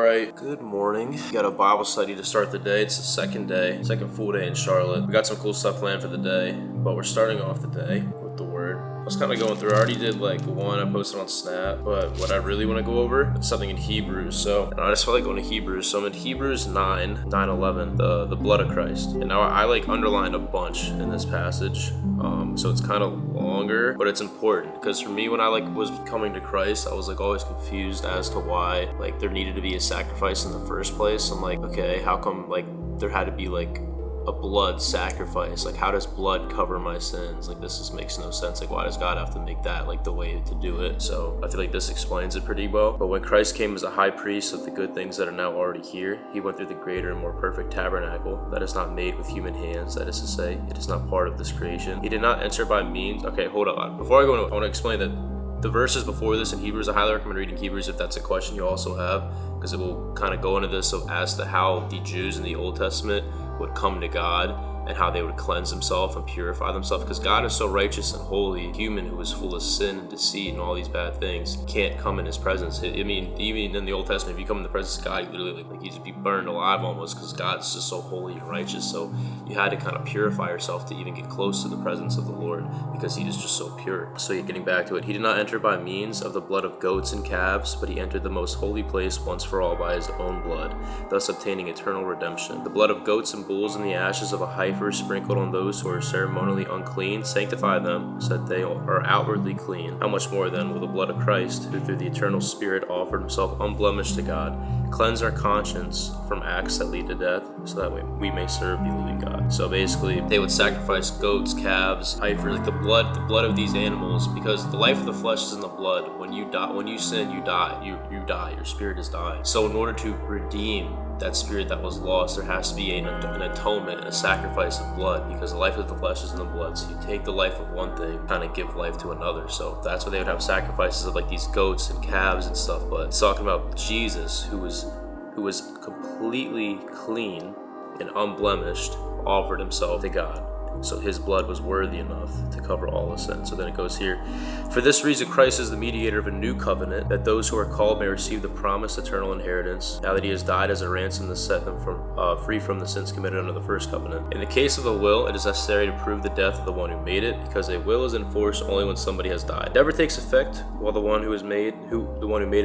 Alright, good morning. We got a Bible study to start the day. It's the second full day in Charlotte. We got some cool stuff planned for the day, but we're starting off the day with the word. I was kind of going through, I already did like one I posted on Snap, but what I really want to go over is something in Hebrews. So, and I just felt like going to Hebrews. So I'm in Hebrews 9:11, the blood of Christ. And now I like underlined a bunch in this passage. So it's kind of longer, but it's important because for me, when I was coming to Christ, I was like always confused as to why like there needed to be a sacrifice in the first place. I'm like, okay, how come like there had to be like a blood sacrifice? Like, how does blood cover my sins? Like, this just makes no sense. Like, why does God have to make that like the way to do it? So I feel like this explains it pretty well. But when Christ came as a high priest of the good things that are now already here, he went through the greater and more perfect tabernacle that is not made with human hands. That is to say, it is not part of this creation. He did not enter by means. Okay, hold on. Before I go into, I want to explain that the verses before this in Hebrews, I highly recommend reading Hebrews if that's a question you also have, because it will kind of go into this as to how the Jews in the Old Testament would come to God and how they would cleanse themselves and purify themselves, because God is so righteous and holy. A human who is full of sin and deceit and all these bad things can't come in his presence. I mean, even in the Old Testament, if you come in the presence of God, you literally like you'd be burned alive almost, because God's just so holy and righteous. So you had to kind of purify yourself to even get close to the presence of the Lord, because he is just so pure. So yeah, getting back to it, he did not enter by means of the blood of goats and calves, but he entered the most holy place once for all by his own blood, thus obtaining eternal redemption. The blood of goats and bulls and the ashes of a heifer sprinkled on those who are ceremonially unclean sanctify them, so that they are outwardly clean. How much more then will the blood of Christ, who through the eternal Spirit offered himself unblemished to God, cleanse our conscience from acts that lead to death, so that we may serve the living God. So basically, they would sacrifice goats, calves, heifers, like the blood of these animals, because the life of the flesh is in the blood. When you die, when you sin, you die. You die. Your spirit is dying. So in order to redeem that spirit that was lost, there has to be an atonement, a sacrifice of blood, because the life of the flesh is in the blood. So you take the life of one thing, kind of give life to another. So that's why they would have sacrifices of like these goats and calves and stuff. But it's talking about Jesus, who was completely clean and unblemished, offered himself to God. So his blood was worthy enough to cover all of sin. So then it goes here, for this reason Christ is the mediator of a new covenant, that those who are called may receive the promised eternal inheritance, now that he has died as a ransom to set them free from the sins committed under the first covenant. In the case of a will, it is necessary to prove the death of the one who made it, because a will is enforced only when somebody has died. It never takes effect while the one who made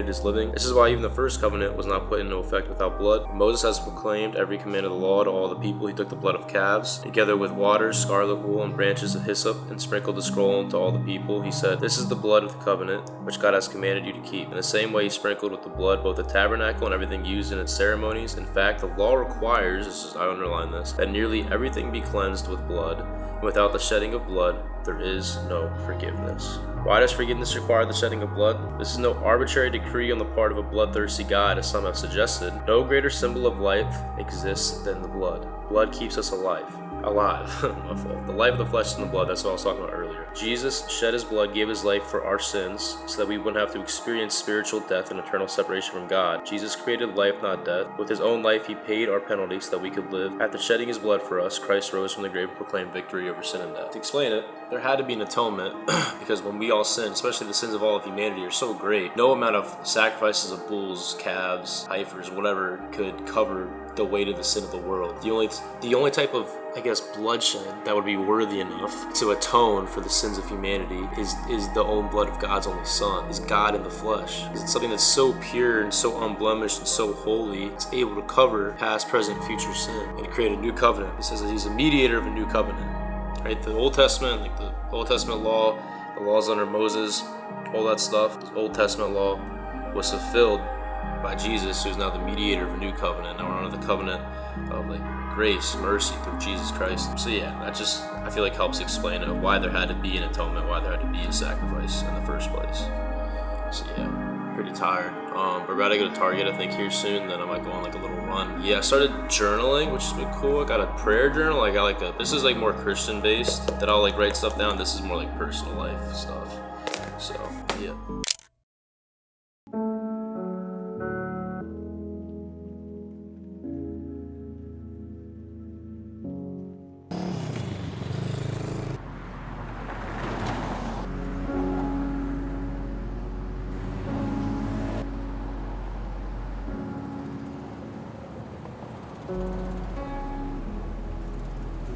it is living. This is why even the first covenant was not put into effect without blood. Moses has proclaimed every command of the law to all the people. He took the blood of calves, together with waters, scarlet wool, and branches of hyssop, and sprinkled the scroll to all the people. He said, "This is the blood of the covenant, which God has commanded you to keep." In the same way, he sprinkled with the blood both the tabernacle and everything used in its ceremonies. In fact, the law requires, I underline this, that nearly everything be cleansed with blood. And without the shedding of blood, there is no forgiveness. Why does forgiveness require the shedding of blood? This is no arbitrary decree on the part of a bloodthirsty God, as some have suggested. No greater symbol of life exists than the blood. Blood keeps us alive. My fault. The life of the flesh is in the blood. That's what I was talking about earlier. Jesus shed his blood, gave his life for our sins, so that we wouldn't have to experience spiritual death and eternal separation from God. Jesus created life, not death. With his own life, he paid our penalty so that we could live. After shedding his blood for us, Christ rose from the grave and proclaimed victory over sin and death. To explain it, there had to be an atonement, because when we all sin, especially the sins of all of humanity, are so great, no amount of sacrifices of bulls, calves, heifers, whatever, could cover the weight of the sin of the world. The only type of, I guess, bloodshed that would be worthy enough to atone for the sins of humanity is the own blood of God's only Son, is God in the flesh. It's something that's so pure and so unblemished and so holy, it's able to cover past, present, future sin and create a new covenant. It says that he's a mediator of a new covenant. Right? The Old Testament, like the Old Testament law, the laws under Moses, all that stuff, the Old Testament law was fulfilled by Jesus, who's now the mediator of a new covenant. Now we're under the covenant of like grace, mercy through Jesus Christ. So yeah, that just, I feel like helps explain why there had to be an atonement, why there had to be a sacrifice in the first place. So yeah, pretty tired. But we're about to go to Target, I think, here soon. Then I might go on like a little run. Yeah, I started journaling, which has been cool. I got a prayer journal. I got this is like more Christian based, that I'll like write stuff down. This is more like personal life stuff. So yeah.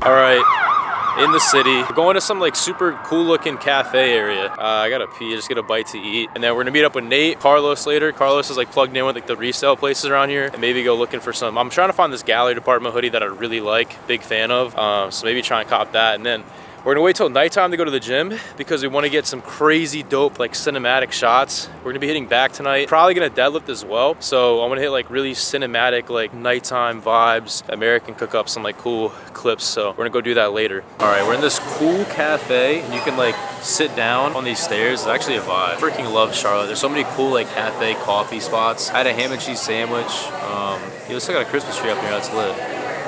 All right, in the city. We're going to some like super cool looking cafe area. I gotta pee, just get a bite to eat. And then we're gonna meet up with Nate, Carlos later. Carlos is like plugged in with like the resale places around here and maybe go looking for some. I'm trying to find this gallery department hoodie that I really like, big fan of. So maybe try and cop that. And then we're gonna wait till nighttime to go to the gym because we wanna get some crazy dope like cinematic shots. We're gonna be hitting back tonight. Probably gonna deadlift as well. So I'm gonna hit like really cinematic like nighttime vibes. American cook up some like cool clips. So we're gonna go do that later. All right, we're in this cool cafe and you can like sit down on these stairs. It's actually a vibe. Freaking love Charlotte. There's so many cool like cafe coffee spots. I had a ham and cheese sandwich. You still got a Christmas tree up here, that's lit.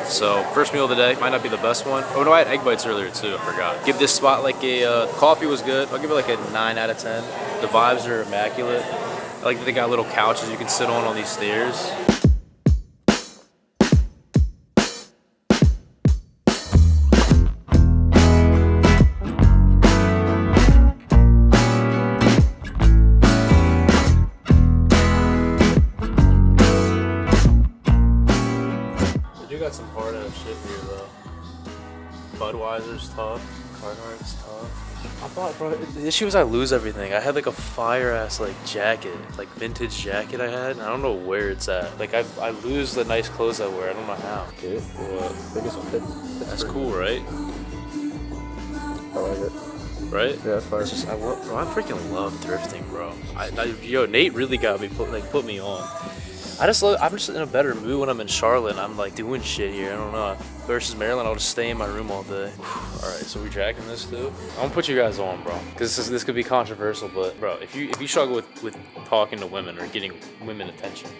So first meal of the day, might not be the best one. Oh no, I had egg bites earlier too, I forgot. Give this spot like a, coffee was good. I'll give it like a 9 out of 10. The vibes are immaculate. I like that they got little couches you can sit on these stairs. Some hard ass shit here though. Budweiser's tough. Carhartt's tough. I thought, bro, the issue was I lose everything. I had like a fire ass like jacket, like vintage jacket I had. I don't know where it's at. Like I lose the nice clothes I wear. I don't know how. Good. What? That's cool, right? I like it. Right? Yeah, that's fire. It's just, bro, I freaking love thrifting, bro. Yo, Nate really got me put me on. I'm just in a better mood when I'm in Charlotte and I'm like doing shit here. I don't know. Versus Maryland, I'll just stay in my room all day. All right, so we tracking this too. I'm gonna put you guys on, bro, because this could be controversial. But bro, if you struggle with talking to women or getting women attention,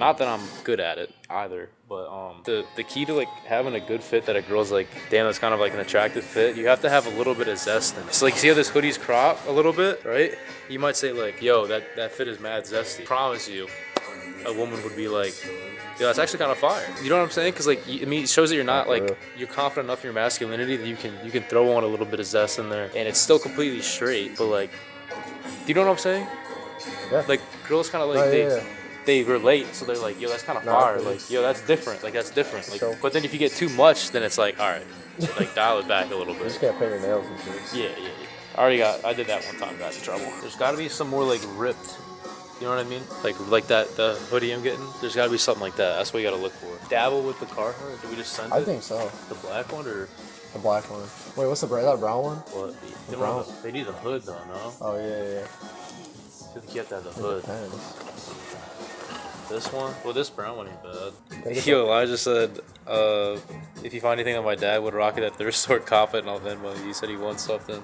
not that I'm good at it either, but the key to like having a good fit that a girl's like, damn, that's kind of like an attractive fit. You have to have a little bit of zest in it. So like, see how this hoodie's cropped a little bit, right? You might say like, yo, that fit is mad zesty. Promise you. A woman would be like, yeah, that's actually kind of fire. You know what I'm saying? Because like, I mean, it shows that you're not like, you're confident enough in your masculinity that you can throw on a little bit of zest in there, and it's still completely straight. But like, do you know what I'm saying? Yeah. Like girls kind of like they relate, so they're like, yo, that's kind of fire. Like, yo, that's different. Like that's different. Like, so, but then if you get too much, then it's like, all right, like dial it back a little bit. You just can't paint your nails and shit. Yeah. I did that one time, got in trouble. There's got to be some more like ripped. You know what I mean? Like that, the hoodie I'm getting, there's gotta be something like that. That's what you gotta look for. Dabble with the Carhartt? Did we just send it? I think so. The black one or? The black one. Wait, what's the brown? That brown one? What? The brown. They need the hood though, no? Oh, yeah. I think you have to have the hood. This one? Well, this brown one ain't bad. Yo, Elijah said, if you find anything that my dad would rock it at thrift store, cop it, and I'll Venmo you. He said he wants something.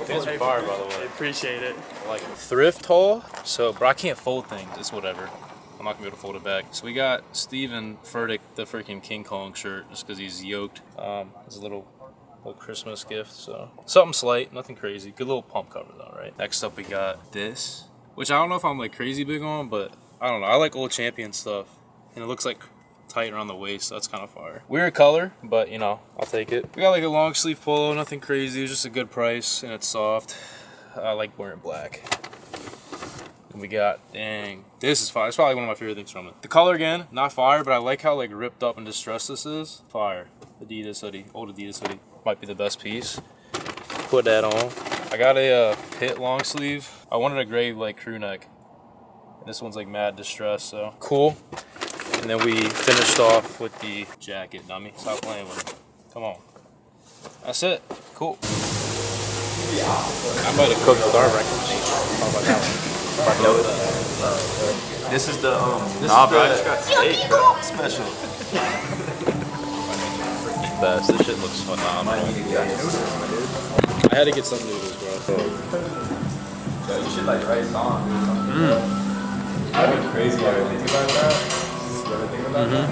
These are fire, by the way. I appreciate it. I like it. Thrift haul. So, bro, I can't fold things. It's whatever. I'm not gonna be able to fold it back. So we got Steven Furtick the freaking King Kong shirt just because he's yoked. It's a little Christmas gift. So something slight, nothing crazy. Good little pump cover though, right? Next up we got this, which I don't know if I'm like crazy big on, but I don't know. I like Old Champion stuff, and it looks like tight around the waist, so that's kind of fire. Weird color, but you know, I'll take it. We got like a long sleeve polo, nothing crazy, it's just a good price and it's soft. I like wearing black. And we got, dang, this is fire. It's probably one of my favorite things from it. The color again, not fire, but I like how like ripped up and distressed this is. Fire. Adidas hoodie, old Adidas hoodie. Might be the best piece. Put that on. I got a Pitt long sleeve. I wanted a gray like crew neck. And this one's like mad distressed, so cool. And then we finished off with the jacket, dummy. Stop playing with it. Come on. That's it. Cool. I might have cooked with our recommendation. How about that one? This is the nah, bro. I just got steak, bro. Special. Best. This shit looks phenomenal. I had to get some noodles, bro. Yo, you should like write songs or something. That'd be crazy. Ever think about that? You ever think about that?